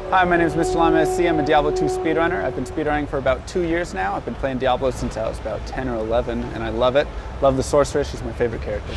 Hi, my name is Mr. Llama SC. I'm a Diablo 2 speedrunner. I've been speedrunning for about 2 years now. I've been playing Diablo since I was about 10 or 11, and I love it. Love the sorceress. She's my favorite character.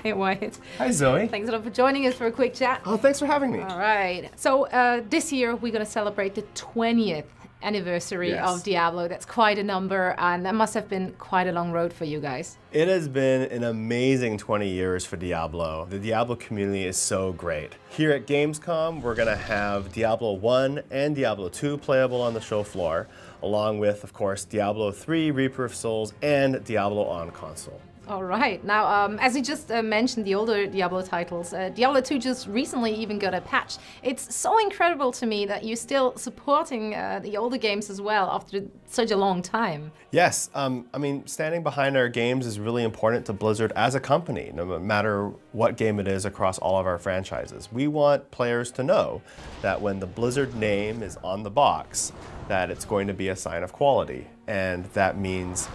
Hey, Wyatt. Hi, Zoe. Thanks a lot for joining us for a quick chat. Oh, thanks for having me. All right. So this year we're going to celebrate the 20th anniversary of Diablo. That's quite a number, and that must have been quite a long road for you guys. It has been an amazing 20 years for Diablo. The Diablo community is so great. Here at Gamescom, we're going to have Diablo 1 and Diablo 2 playable on the show floor, along with, of course, Diablo 3, Reaper of Souls, and Diablo on console. All right. Now, as you just mentioned, the older Diablo titles, Diablo 2 just recently even got a patch. It's so incredible to me that you're still supporting the older games as well after such a long time. Yes. I mean, standing behind our games is really important to Blizzard as a company, no matter what game it is across all of our franchises. We want players to know that when the Blizzard name is on the box, that it's going to be a sign of quality. And that means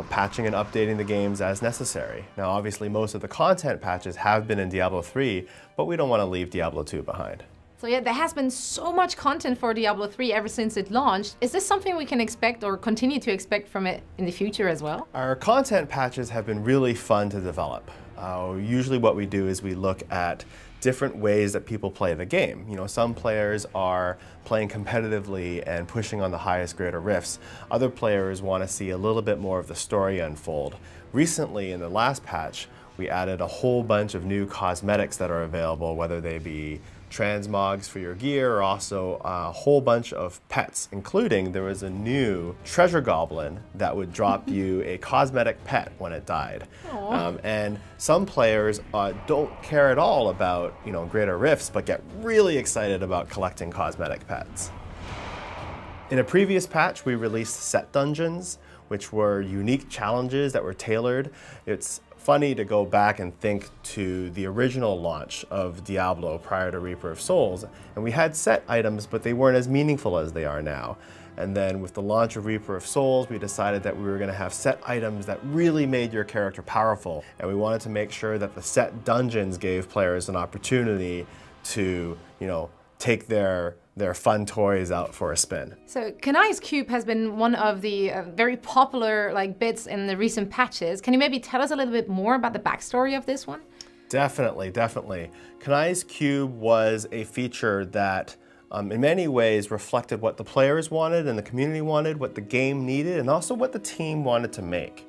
patching and updating the games as necessary. Now, obviously, most of the content patches have been in Diablo 3, but we don't want to leave Diablo 2 behind. So yeah, there has been so much content for Diablo 3 ever since it launched. Is this something we can expect or continue to expect from it in the future as well? Our content patches have been really fun to develop. Usually what we do is we look at different ways that people play the game. Some players are playing competitively and pushing on the highest grade of rifts. Other players want to see a little bit more of the story unfold. Recently, in the last patch, we added a whole bunch of new cosmetics that are available, whether they be transmogs for your gear or also a whole bunch of pets, including there was a new treasure goblin that would drop you a cosmetic pet when it died. And some players don't care at all about greater rifts, but get really excited about collecting cosmetic pets. In a previous patch, we released set dungeons, which were unique challenges that were tailored. It's funny to go back and think to the original launch of Diablo prior to Reaper of Souls, and we had set items, but they weren't as meaningful as they are now. And then with the launch of Reaper of Souls, we decided that we were going to have set items that really made your character powerful, and we wanted to make sure that the set dungeons gave players an opportunity to, take their fun toys out for a spin. So Kanai's Cube has been one of the very popular bits in the recent patches. Can you maybe tell us a little bit more about the backstory of this one? Definitely, definitely. Kanai's Cube was a feature that in many ways reflected what the players wanted and the community wanted, what the game needed, and also what the team wanted to make.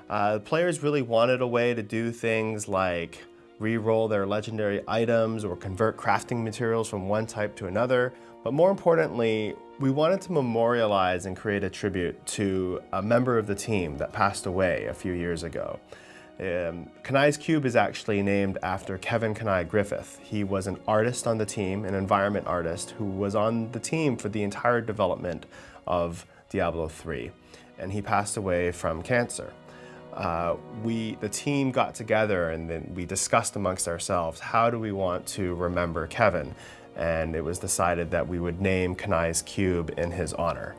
The players really wanted a way to do things like re-roll their legendary items or convert crafting materials from one type to another. But more importantly, we wanted to memorialize and create a tribute to a member of the team that passed away a few years ago. Kanai's Cube is actually named after Kevin Kanai Griffith. He was an artist on the team, an environment artist, who was on the team for the entire development of Diablo 3, and he passed away from cancer. The team got together and then we discussed amongst ourselves, how do we want to remember Kevin? And it was decided that we would name Kanai's Cube in his honor.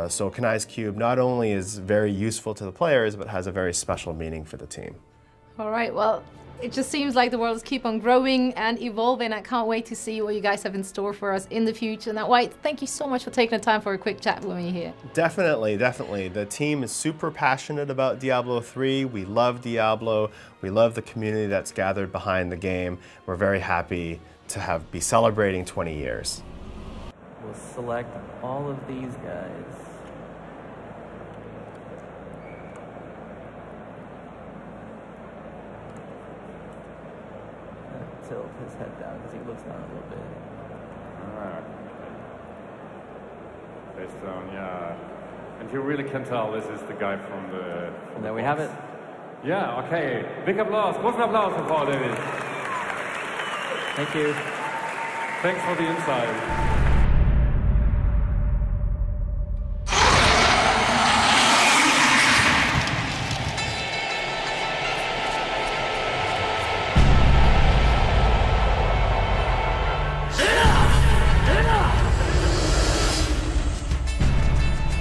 So Kanai's Cube not only is very useful to the players, but has a very special meaning for the team. All right, well, it just seems like the world is keep on growing and evolving. I can't wait to see what you guys have in store for us in the future. Now, White, thank you so much for taking the time for a quick chat with me here. Definitely, definitely. The team is super passionate about Diablo 3. We love Diablo. We love the community that's gathered behind the game. We're very happy to be celebrating 20 years. We'll select all of these guys. Tilt his head down because he looks down a little bit. Alright. Face down, yeah. And you really can tell this is the guy from the... And there we have it. Yeah, okay. Big applause. Großen Applaus für Paul David. Thank you. Thanks for the insight.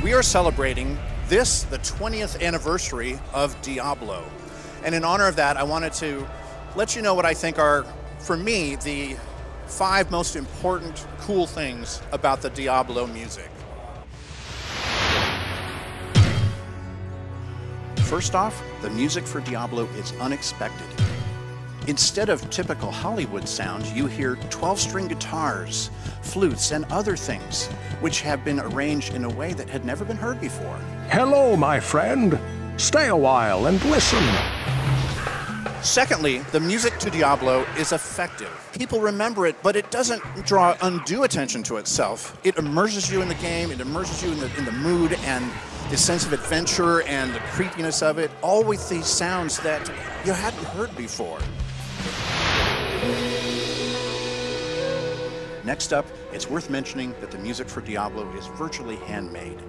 We are celebrating the 20th anniversary of Diablo. And in honor of that, I wanted to let you know what I think are, for me, the 5 most important cool things about the Diablo music. First off, the music for Diablo is unexpected. Instead of typical Hollywood sounds, you hear 12-string guitars, flutes, and other things, which have been arranged in a way that had never been heard before. Hello, my friend. Stay a while and listen. Secondly, the music to Diablo is effective. People remember it, but it doesn't draw undue attention to itself. It immerses you in the game, it immerses you in the mood and the sense of adventure and the creepiness of it, all with these sounds that you hadn't heard before. Next up, it's worth mentioning that the music for Diablo is virtually handmade.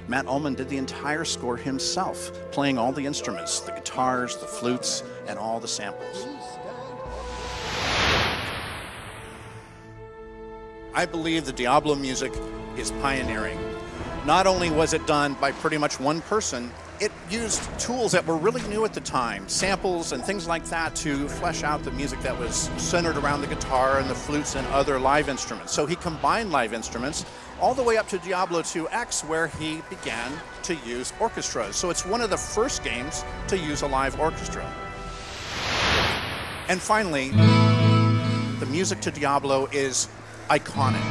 Matt Ullman did the entire score himself, playing all the instruments, the guitars, the flutes, and all the samples. I believe the Diablo music is pioneering. Not only was it done by pretty much one person, it used tools that were really new at the time, samples and things like that, to flesh out the music that was centered around the guitar and the flutes and other live instruments. So he combined live instruments all the way up to Diablo 2X, where he began to use orchestras. So it's one of the first games to use a live orchestra. And finally, the music to Diablo is iconic.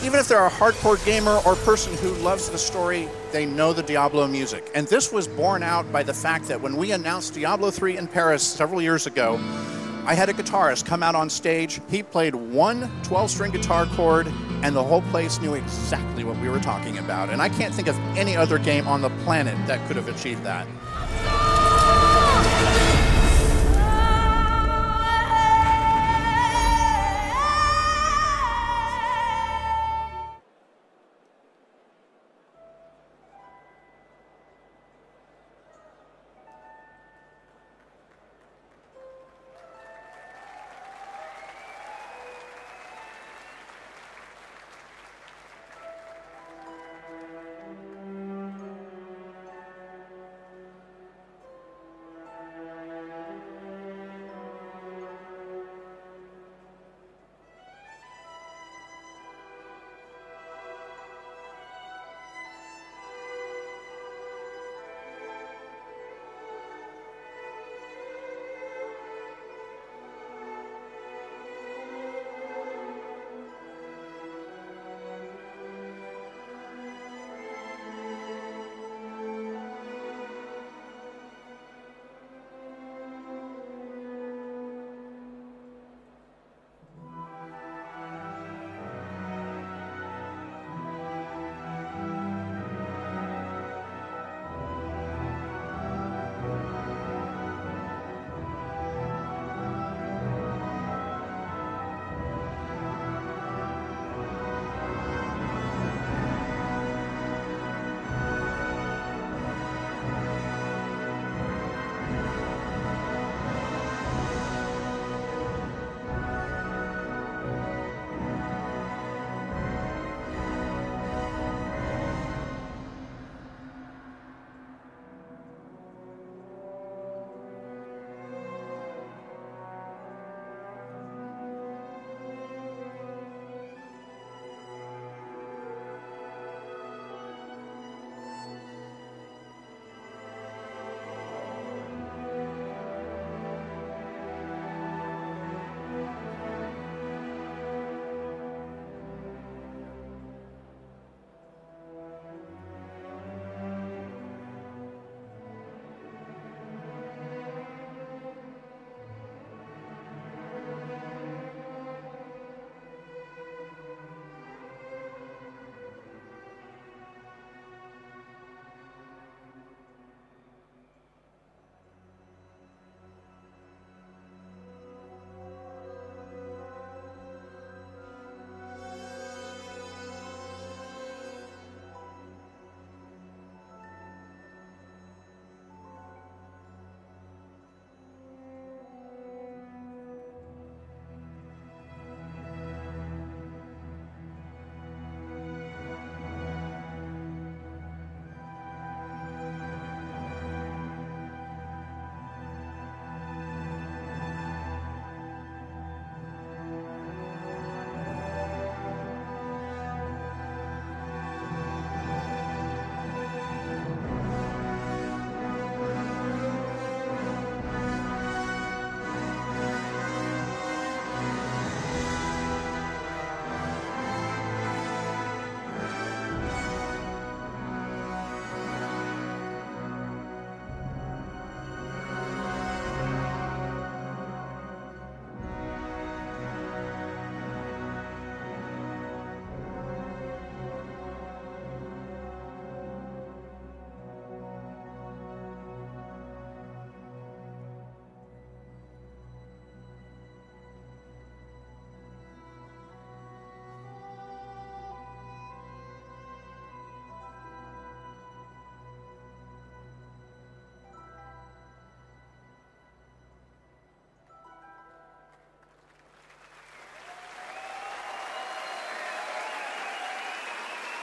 Even if they're a hardcore gamer or person who loves the story, they know the Diablo music. And this was borne out by the fact that when we announced Diablo 3 in Paris several years ago, I had a guitarist come out on stage. He played one 12-string guitar chord, and the whole place knew exactly what we were talking about. And I can't think of any other game on the planet that could have achieved that.